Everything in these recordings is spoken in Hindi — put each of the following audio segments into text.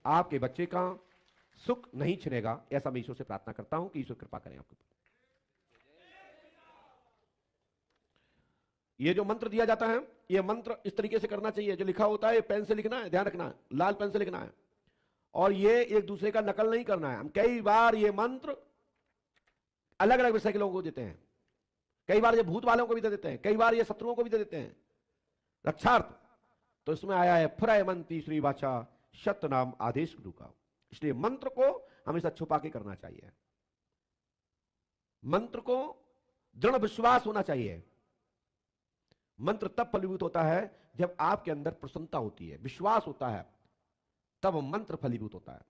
आपके बच्चे का सुख नहीं छिनेगा। ऐसा मैं ईश्वर से प्रार्थना करता हूं कि ईश्वर कृपा करें आपके ऊपर। ये जो मंत्र दिया जाता है, ये मंत्र इस तरीके से करना चाहिए, जो लिखा होता है पेन से लिखना है, ध्यान रखना है, लाल पेन से लिखना है, और ये एक दूसरे का नकल नहीं करना है। हम कई बार ये मंत्र अलग अलग विषय के लोगों को देते हैं, कई बार ये भूत वालों को भी दे देते हैं, कई बार ये शत्रुओं को भी दे देते हैं रक्षार्थ। तो इसमें आया है फुरयमंती श्री वाचा सतनाम आदेश गुरु का। इसलिए मंत्र को हमेशा छुपा के करना चाहिए। मंत्र को दृढ़ विश्वास होना चाहिए। मंत्र तब फलीभूत होता है जब आपके अंदर प्रसन्नता होती है, विश्वास होता है, तब मंत्र फलीभूत होता है।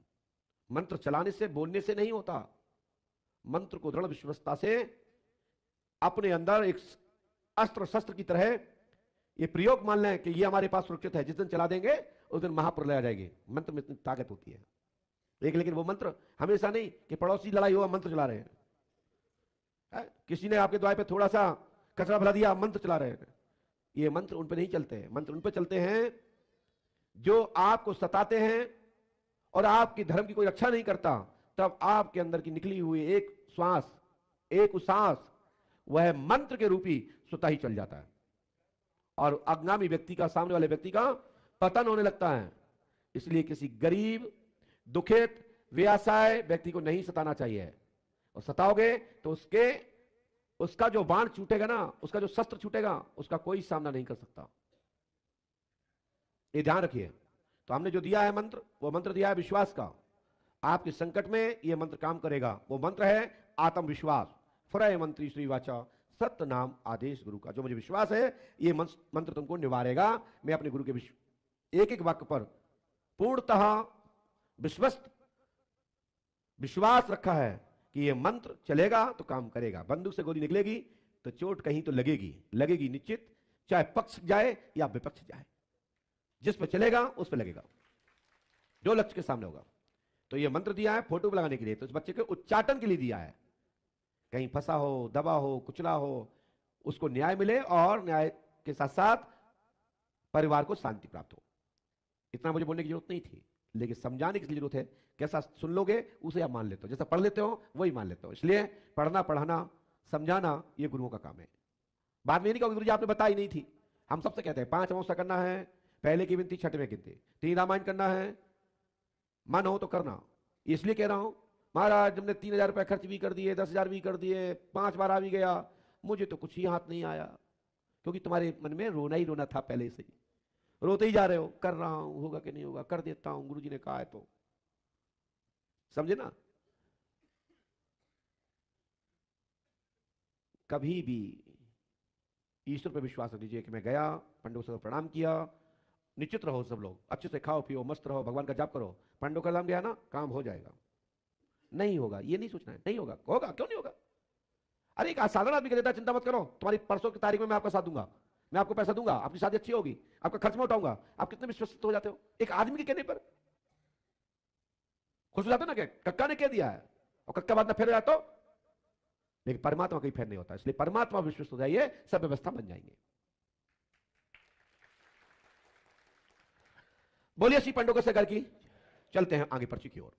मंत्र चलाने से, बोलने से नहीं होता। मंत्र को दृढ़ विश्वसता से अपने अंदर एक अस्त्र शस्त्र की तरह ये प्रयोग मान लें कि ये हमारे पास सुरक्षित है, जिस दिन चला देंगे उस दिन महाप्रलय आ जाएगी। मंत्र में इतनी ताकत होती है। लेकिन वो मंत्र हमेशा नहीं कि पड़ोसी लड़ाई हुआ मंत्र चला रहे हैं, किसी ने आपके द्वार पे थोड़ा सा कचरा भला दिया, मंत्र चला रहे हैं। ये मंत्र उन पे नहीं चलते हैं। मंत्र उन पे चलते हैं जो आपको सताते हैं और आपकी धर्म की कोई रक्षा नहीं करता। तब आपके अंदर की निकली हुई एक श्वास, एक उसास, वह मंत्र के रूपी स्वतः ही चल जाता है और अज्ञानी व्यक्ति का, सामने वाले व्यक्ति का पतन होने लगता है। इसलिए किसी गरीब, दुखित, व्यवसाय व्यक्ति को नहीं सताना चाहिए। और सताओगे तो उसका जो बाण छूटेगा ना, उसका जो शस्त्र छूटेगा, उसका कोई सामना नहीं कर सकता। ये ध्यान रखिए। तो हमने जो दिया है मंत्र, वो मंत्र दिया है विश्वास का। आपके संकट में यह मंत्र काम करेगा। वो मंत्र है आत्मविश्वास। फुरय मंत्री श्री वाचा सत्य नाम आदेश गुरु का। जो मुझे विश्वास है ये मंत्र तुमको निवारेगा। मैं अपने गुरु के एक एक वाक्य पर पूर्णतः विश्वास रखा है कि ये मंत्र चलेगा तो काम करेगा। बंदूक से गोली निकलेगी तो चोट कहीं तो लगेगी निश्चित, चाहे पक्ष जाए या विपक्ष जाए। जिस पर चलेगा उस पर लगेगा, जो लक्ष्य के सामने होगा। तो ये मंत्र दिया है फोटो लगाने के लिए, तो इस बच्चे के उच्चाटन के लिए दिया है। कहीं फंसा हो, दबा हो, कुचला हो, उसको न्याय मिले और न्याय के साथ साथ परिवार को शांति प्राप्त हो। इतना मुझे बोलने की जरूरत नहीं थी, लेकिन समझाने की जरूरत है। कैसा सुन लोगे उसे आप मान लेते हो, जैसा पढ़ लेते हो वही मान लेते हो। इसलिए पढ़ना, पढ़ाना, समझाना ये गुरुओं का काम है। बाद में ये नहीं कहोगे गुरु जी आपने बताई नहीं थी। हम सबसे कहते हैं 5 अमावस्या करना है, पहले की विनती, छठवें गिनती, 3 रामायण करना है, मन हो तो करना। इसलिए कह रहा हूं महाराज हमने 3000 रुपए खर्च भी कर दिए, 10,000 भी कर दिए, 5 बार आ भी गया, मुझे तो कुछ ही हाथ नहीं आया। क्योंकि तुम्हारे मन में रोना ही रोना था पहले से ही, रोते ही जा रहे हो। कर रहा हूं, होगा कि नहीं होगा, कर देता हूं, गुरुजी ने कहा है तो। समझे ना? कभी भी ईश्वर पर विश्वास रख दीजिए कि मैं गया, पंडित को प्रणाम किया, निश्चित रहो सब लोग, अच्छे से खाओ पियो, मस्त रहो, भगवान का जाप करो, पंडित का नाम गया ना, काम हो जाएगा। नहीं होगा ये नहीं सोचना है, नहीं होगा, होगा क्यों नहीं होगा। अरे एक साधारण आदमी कह देता है चिंता मत करो, तुम्हारी परसों की तारीख में मैं आपका साथ दूंगा, मैं आपको पैसा दूंगा, आपकी शादी अच्छी होगी, आपका खर्च में उठाऊंगा। आप कितने विश्वस्त हो जाते हो एक आदमी के कहने पर। खुश हो जाते हो ना कि कक्का ने कह दिया है, और कक्का बाद में फेर जाता हो। लेकिन परमात्मा कहीं फेर नहीं होता। इसलिए परमात्मा विश्वस्त हो जाइए, सब व्यवस्था बन जाएंगे। बोलिए श्री पंडों से घर की। चलते हैं आगे पर्ची की ओर।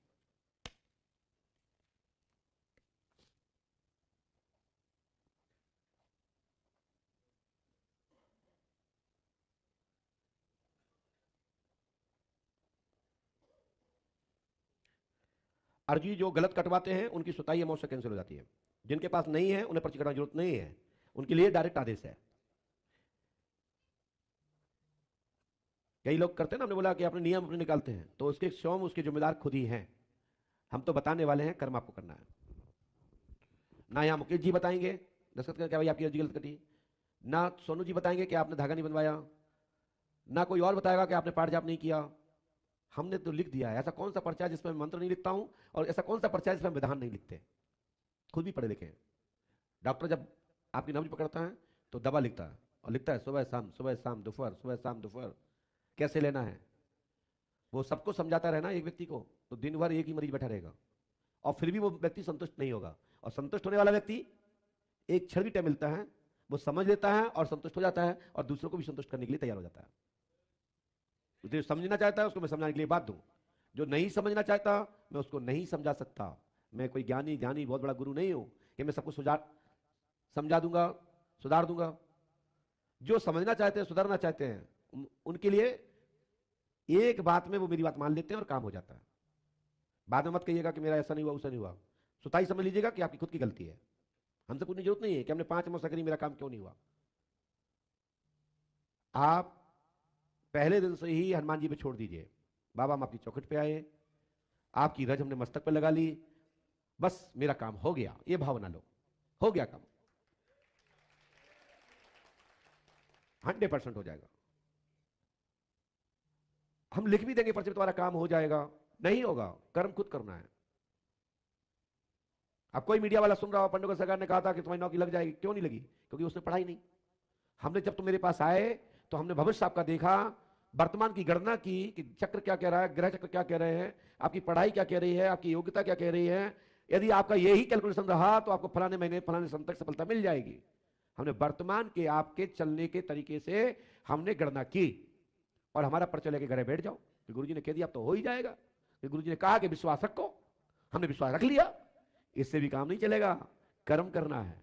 अर्जी जो गलत कटवाते हैं उनकी स्वतः ही अमावस्या कैंसिल हो जाती है। जिनके पास नहीं है उन्हें पर्ची कटवाने की जरूरत नहीं है, उनके लिए डायरेक्ट आदेश है। कई लोग करते हैं ना, हमने बोला कि अपने नियम अपने निकालते हैं, तो उसके स्वयं उसके जिम्मेदार खुद ही हैं। हम तो बताने वाले हैं, कर्म आपको करना है ना। यहां मुकेश जी बताएंगे दस्तखत करके भाई आपकी अर्जी गलत कटी, ना सोनू जी बताएंगे कि आपने धागा नहीं बनवाया, ना कोई और बताएगा कि आपने पाठ जाप नहीं किया। हमने तो लिख दिया है। ऐसा कौन सा पर्चा है जिसमें मंत्र नहीं लिखता हूं, और ऐसा कौन सा पर्चा है जिसमें विधान नहीं लिखते। खुद भी पढ़े लिखे हैं। डॉक्टर जब आपकी नब्ज पकड़ता है तो दवा लिखता है, और लिखता है सुबह शाम, सुबह शाम दोपहर, सुबह शाम दोपहर कैसे लेना है। वो सबको समझाता रहना एक व्यक्ति को, तो दिन भर एक ही मरीज बैठा रहेगा, और फिर भी वो व्यक्ति संतुष्ट नहीं होगा। और संतुष्ट होने वाला व्यक्ति एक क्षण भी टाइम मिलता है, वो समझ लेता है और संतुष्ट हो जाता है, और दूसरों को भी संतुष्ट करने के लिए तैयार हो जाता है। जो समझना चाहता है उसको मैं समझाने के लिए बात दूं, जो नहीं समझना चाहता मैं उसको नहीं समझा सकता। मैं कोई ज्ञानी ध्यानी बहुत बड़ा गुरु नहीं हूं कि मैं सबको समझा दूंगा, सुधार दूंगा। जो समझना चाहते हैं, सुधारना चाहते हैं, उनके लिए एक बात में वो मेरी बात मान लेते हैं और काम हो जाता है। बाद में मत कहिएगा कि मेरा ऐसा नहीं हुआ, उससा नहीं हुआ। सुताई समझ लीजिएगा कि आपकी खुद की गलती है। हमसे पूछने की जरूरत नहीं है कि हमने 5 मौसा करी, मेरा काम क्यों नहीं हुआ। आप पहले दिन से ही हनुमान जी पे छोड़ दीजिए, बाबा हम आपकी चौखट पे आए, आपकी रज हमने मस्तक पे लगा ली, बस मेरा काम हो गया, ये भावना लो, हो गया काम, 100% हो जाएगा। हम लिख भी देंगे पर्चे पे, तुम्हारा काम हो जाएगा, नहीं होगा, कर्म खुद करना है। अब कोई मीडिया वाला सुन रहा हो, पंडोगर सरकार ने कहा था कि तुम्हारी नौकरी लग जाएगी, क्यों नहीं लगी? क्योंकि उसने पढ़ाई नहीं। हमने जब तुम मेरे पास आए तो हमने भविष्य आपका देखा, वर्तमान की गणना की कि चक्र क्या कह रहा है, ग्रह चक्र क्या कह रहे हैं, आपकी पढ़ाई क्या कह रही है, आपकी योग्यता क्या कह रही है। यदि आपका यही कैलकुलेशन रहा तो आपको फलाने महीने फलाने सन तक सफलता मिल जाएगी। हमने वर्तमान के आपके चलने के तरीके से हमने गणना की और हमारा पर्चा लेके घरे बैठ जाओ कि गुरुजी ने कह दिया अब तो हो ही जाएगा, कि गुरुजी ने कहा कि विश्वास रखो, हमने विश्वास रख लिया। इससे भी काम नहीं चलेगा, कर्म करना है।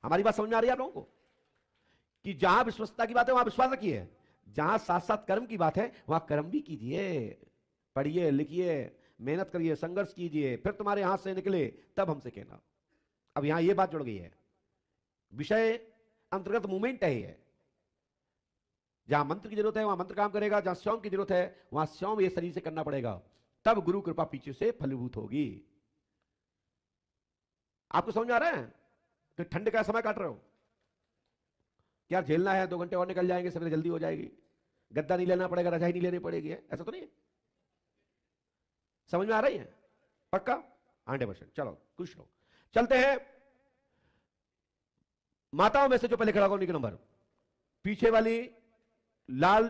हमारी बात समझ में आ रही है आप लोगों को कि जहां विश्वस्तता की बात है वहां विश्वास रखिए, जहां साथ साथ कर्म की बात है वहां कर्म भी कीजिए, पढ़िए लिखिए, मेहनत करिए, संघर्ष कीजिए, फिर तुम्हारे हाथ से निकले तब हमसे कहना। अब यहां यह बात जुड़ गई है, विषय अंतर्गत मूवमेंट है ये। जहां मंत्र की जरूरत है वहां मंत्र काम करेगा, जहां स्वयं की जरूरत है वहां स्वयं ये शरीर से करना पड़ेगा, तब गुरु कृपा पीछे से फलीभूत होगी। आपको समझ में आ रहा है कि ठंड का समय काट रहे हो क्या? झेलना है, 2 घंटे और निकल जाएंगे, सवेरे जल्दी हो जाएगी, गद्दा नहीं लेना पड़ेगा, रजाई नहीं लेनी पड़ेगी, ऐसा तो नहीं है? समझ में आ रही है? पक्का 100%। चलो खुश रहो। चलते हैं माताओं में से जो पहले खड़ा होगा उन्हीं के नंबर, पीछे वाली लाल